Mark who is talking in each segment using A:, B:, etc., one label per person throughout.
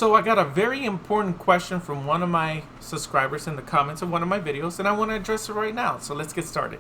A: So I got a very important question from one of my subscribers in the comments of one of my videos, and I want to address it right now. So let's get started.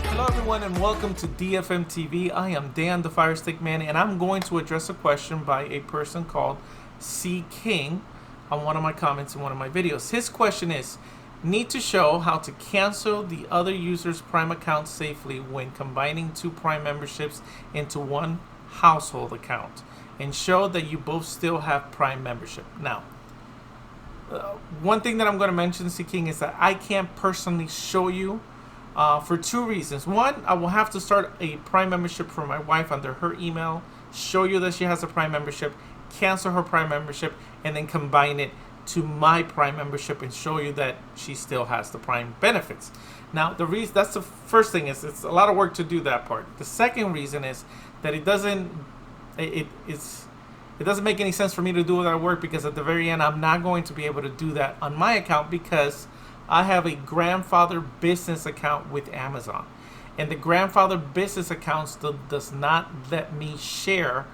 A: Hello everyone and welcome to DFM TV. I am Dan the Firestick Man, and I'm going to address a question by a person called C King on one of my comments in one of my videos. His question is, need to show how to cancel the other user's Prime account safely when combining two Prime memberships into one household account, and show that you both still have Prime membership. Now, one thing that I'm going to mention, C King, is that I can't personally show you for two reasons. One, I will have to start a Prime membership for my wife under her email, show you that she has a Prime membership, cancel her Prime membership, and then combine it to my Prime membership and show you that she still has the Prime benefits. Now, the reason, that's the first thing, is it's a lot of work to do that part. The second reason is that it doesn't make any sense for me to do that work, because at the very end I'm not going to be able to do that on my account, because I have a grandfather business account with Amazon, and the grandfather business account still does not let me share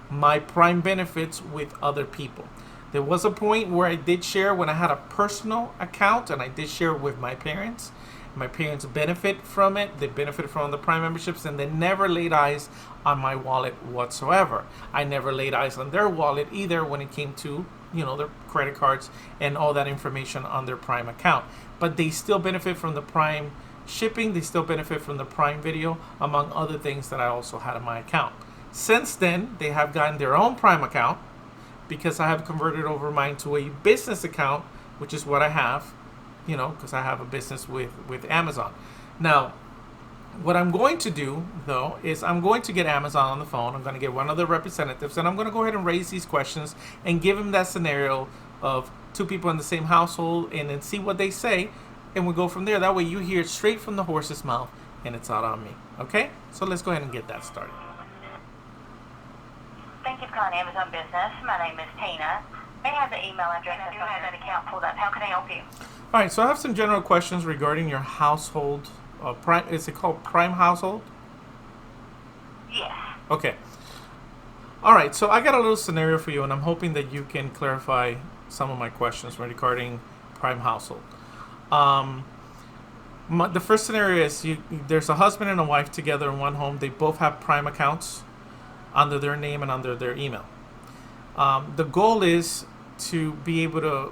A: my Prime benefits with other people. There was a point where I did share when I had a personal account, and I did share with my parents. My parents benefit from it. They benefit from the Prime memberships, and they never laid eyes on my wallet whatsoever. I never laid eyes on their wallet either when it came to, you know, their credit cards and all that information on their Prime account. But they still benefit from the Prime shipping. They still benefit from the Prime video, among other things that I also had in my account. Since then, they have gotten their own Prime account, because I have converted over mine to a business account, which is what I have, you know, because I have a business with Amazon. Now, what I'm going to do, though, is I'm going to get Amazon on the phone. I'm going to get one of the representatives, and I'm going to go ahead and raise these questions and give them that scenario of two people in the same household, and then see what they say, and we'll go from there. That way you hear it straight from the horse's mouth, and it's not on me. Okay? So let's go ahead and get that started.
B: Thank you for calling Amazon Business. My name is Tina. May I have the email address that's on that account pulled up? How can I help you?
A: All right, so I have some general questions regarding your household. Prime, is it called Prime Household?
B: Yes.
A: Okay. All right, so I got a little scenario for you, and I'm hoping that you can clarify some of my questions regarding Prime Household. The first scenario is there's a husband and a wife together in one home. They both have Prime accounts under their name and under their email. The goal is to be able to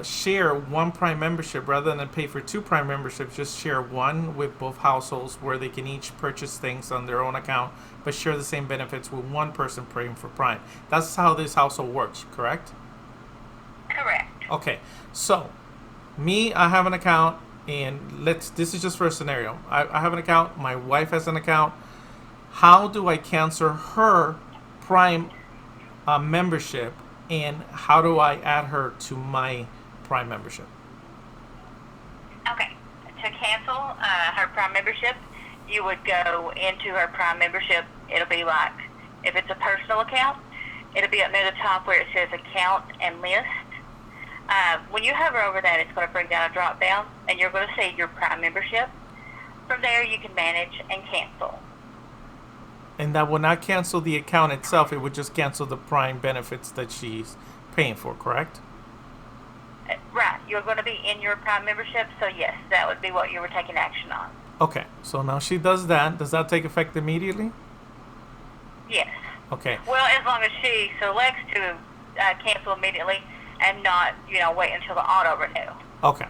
A: share one Prime membership rather than pay for two Prime memberships. Just share one with both households, where they can each purchase things on their own account, but share the same benefits with one person paying for Prime. That's how this household works, correct?
B: Correct.
A: Okay, so me, I have an account, and this is just for a scenario. I have an account, my wife has an account. How do I cancel her Prime membership, and how do I add her to my Prime membership?
B: Okay. To cancel her Prime membership, you would go into her Prime membership. It'll be like, if it's a personal account, it'll be up near the top where it says account and list. When you hover over that, it's going to bring down a drop down, and you're going to see your Prime membership. From there, you can manage and cancel.
A: And that will not cancel the account itself. It would just cancel the Prime benefits that she's paying for, correct?
B: Right. You're going to be in your Prime membership, so yes, that would be what you were taking action on.
A: Okay. So now she does that. Does that take effect immediately?
B: Yes.
A: Okay.
B: Well, as long as she selects to cancel immediately and not, wait until the auto renew.
A: Okay.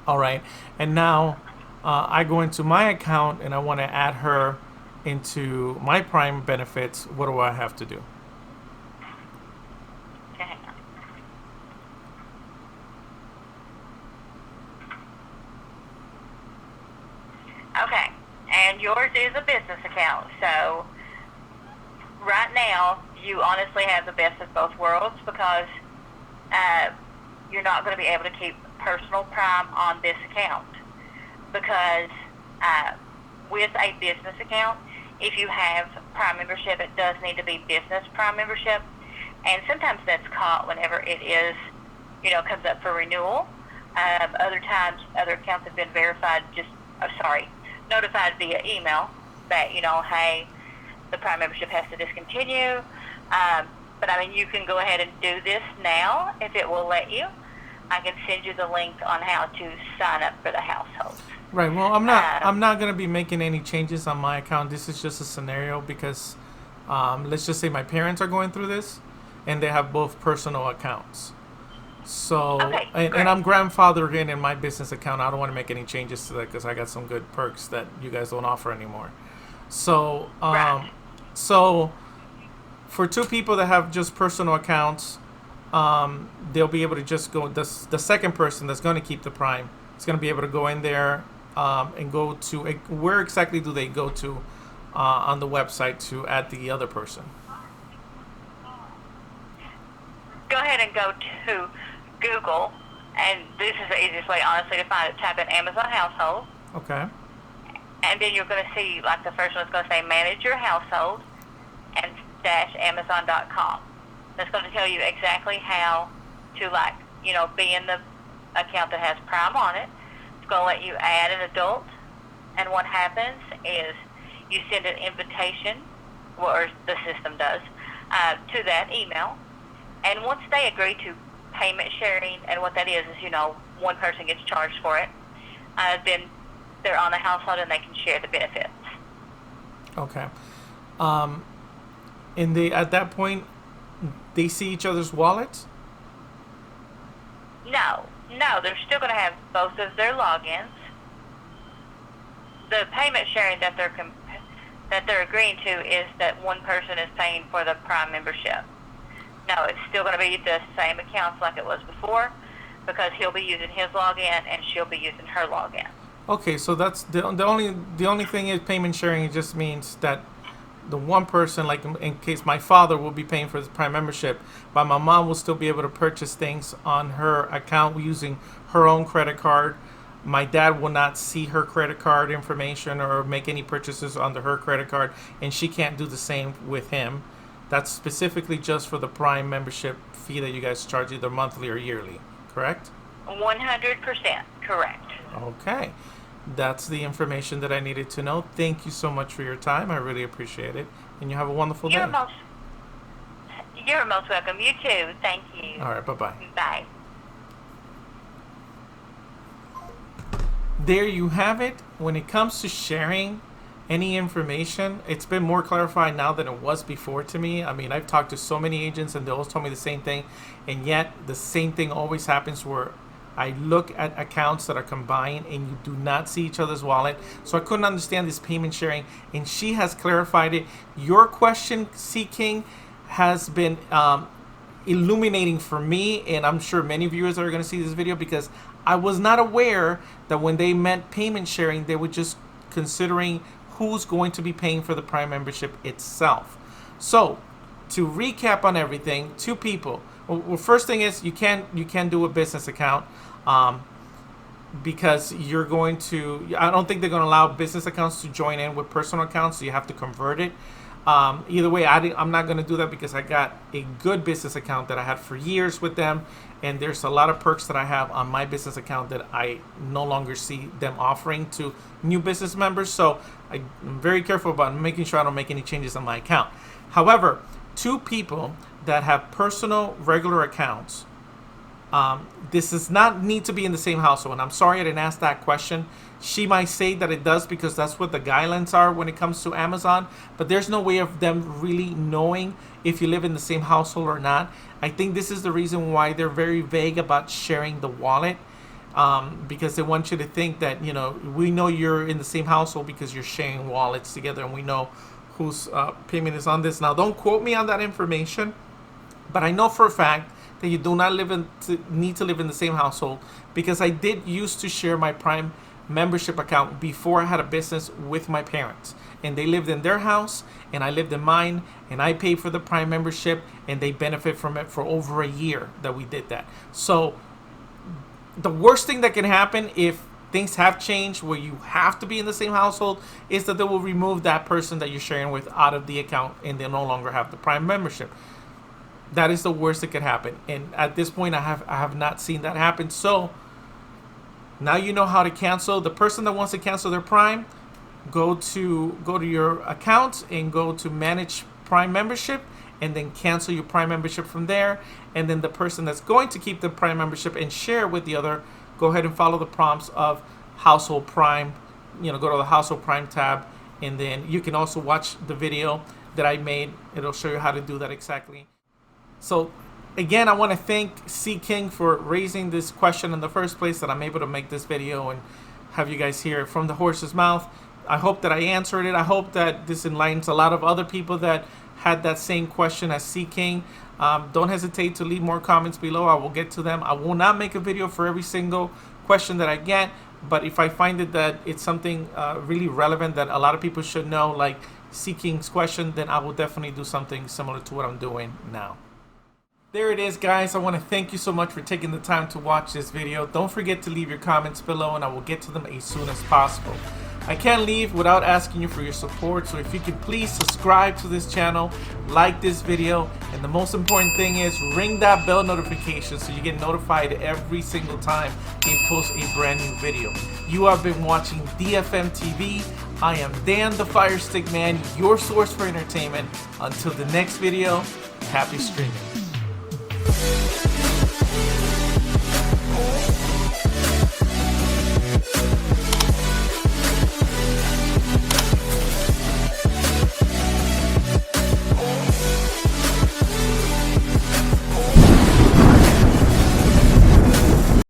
A: All right. And now I go into my account and I want to add her into my Prime benefits. What do I have to do?
B: Okay, hang on. Okay, and yours is a business account, so right now you honestly have the best of both worlds, because you're not going to be able to keep personal Prime on this account, because with a business account, if you have Prime membership, it does need to be business Prime membership, and sometimes that's caught whenever it is, comes up for renewal. Other times, other accounts have been verified, notified via email, that, hey, the Prime membership has to discontinue. But I mean, you can go ahead and do this now if it will let you. I can send you the link on how to sign up for the household.
A: Right. Well, I'm not going to be making any changes on my account. This is just a scenario because let's just say my parents are going through this, and they have both personal accounts. So,
B: Okay,
A: and I'm grandfathered in my business account. I don't want to make any changes to that because I got some good perks that you guys don't offer anymore. So,
B: Right.
A: so for two people that have just personal accounts, they'll be able to just go. The second person that's going to keep the Prime is going to be able to go in there and go to where exactly do they go to on the website to add the other person?
B: Go ahead and go to Google, and this is the easiest way, honestly, to find it. Type in Amazon Household,
A: Okay.
B: and then you're going to see, like, the first one's going to say Manage Your Household and -Amazon.com. That's going to tell you exactly how to, like, be in the account that has Prime on it. It's going to let you add an adult, and what happens is you send an invitation, or the system does, to that email, and once they agree to payment sharing, and what that is one person gets charged for it, then they're on the household and they can share the benefits.
A: Okay. And they at that point they see each other's wallets?
B: No, they're still going to have both of their logins. The payment sharing that they're agreeing to is that one person is paying for the Prime membership. No, it's still going to be the same accounts like it was before, because he'll be using his login and she'll be using her login.
A: Okay, so that's the only thing is payment sharing. It just means that the one person, like in case my father will be paying for his Prime membership, but my mom will still be able to purchase things on her account using her own credit card. My dad will not see her credit card information or make any purchases under her credit card, and she can't do the same with him. That's specifically just for the Prime membership fee that you guys charge either monthly or yearly, correct?
B: 100% correct.
A: Okay. That's the information that I needed to know. Thank you so much for your time. I really appreciate it. And you have a wonderful day.
B: You're most welcome. You too. Thank you.
A: All right. Bye-bye.
B: Bye.
A: There you have it. When it comes to sharing any information, it's been more clarified now than it was before to me. I mean, I've talked to so many agents and they always told me the same thing. And yet the same thing always happens where I look at accounts that are combined and you do not see each other's wallet. So I couldn't understand this payment sharing, and she has clarified it. Your question, C King, has been illuminating for me, and I'm sure many viewers are going to see this video, because I was not aware that when they meant payment sharing, they were just considering who's going to be paying for the Prime membership itself. So to recap on everything, two people. Well, first thing is you can do a business account because you're going to. I don't think they're going to allow business accounts to join in with personal accounts, so you have to convert it. Either way, I'm not going to do that because I got a good business account that I had for years with them, and there's a lot of perks that I have on my business account that I no longer see them offering to new business members. So I'm very careful about making sure I don't make any changes on my account. However, two people that have personal regular accounts, this does not need to be in the same household. And I'm sorry I didn't ask that question. She might say that it does because that's what the guidelines are when it comes to Amazon, but there's no way of them really knowing if you live in the same household or not. I think this is the reason why they're very vague about sharing the wallet, because they want you to think that, we know you're in the same household because you're sharing wallets together, and we know whose payment is on this. Now, don't quote me on that information, but I know for a fact that you do not need to live in the same household, because I did used to share my Prime membership account before I had a business with my parents, and they lived in their house and I lived in mine, and I paid for the Prime membership and they benefit from it for over a year that we did that. So the worst thing that can happen if things have changed where you have to be in the same household is that they will remove that person that you're sharing with out of the account and they'll no longer have the Prime membership. That is the worst that could happen, and at this point I have not seen that happen. So now you know how to cancel. The person that wants to cancel their Prime, go to your account and go to manage Prime membership, and then cancel your Prime membership from there. And then the person that's going to keep the Prime membership and share with the other, go ahead and follow the prompts of Household Prime. Go to the Household Prime tab, and then you can also watch the video that I made. It'll show you how to do that exactly. So again, I want to thank C King for raising this question in the first place, that I'm able to make this video and have you guys hear it from the horse's mouth. I hope that I answered it. I hope that this enlightens a lot of other people that had that same question as C King. Don't hesitate to leave more comments below. I will get to them. I will not make a video for every single question that I get, but if I find it that it's something really relevant that a lot of people should know, like C King's question, then I will definitely do something similar to what I'm doing now. There it is, guys. I want to thank you so much for taking the time to watch this video. Don't forget to leave your comments below, and I will get to them as soon as possible. I can't leave without asking you for your support, so if you could please subscribe to this channel, like this video, and the most important thing is ring that bell notification so you get notified every single time they post a brand new video. You have been watching DFM TV. I am Dan the Firestick Man, your source for entertainment. Until the next video, happy streaming.